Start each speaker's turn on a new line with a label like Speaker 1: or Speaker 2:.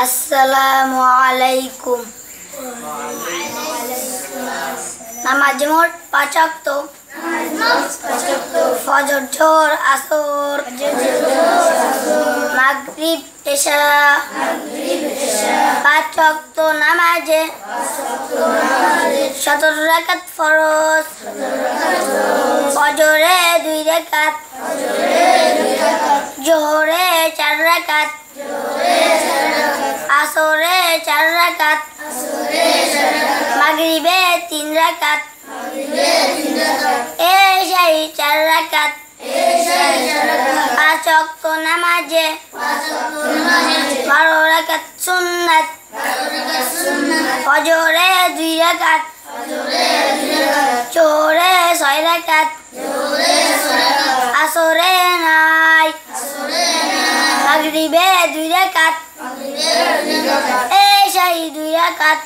Speaker 1: আসসালামু আলাইকুম। নামাজ মোট 5 ওয়াক্ত। ফজর, জোহর, আসর, মাগরিব, এশা। 5 ওয়াক্ত নামাজে 17 রাকাত ফরজ। ফজরে 2 রাকাত, জোহরে 4 রাকাত, আসরে 4 রাকাত, মাগরিবে 3 রাকাত, এশায় 4 রাকাত। 5 ওয়াক্ত নামাজে 12 রাকাত সুন্নাত। ফজরে 2 রাকাত, জোহরে 6 রাকাত, আসরে নাই, মাগরিবে 2 রাকাত, এশায় 2 রাকাত।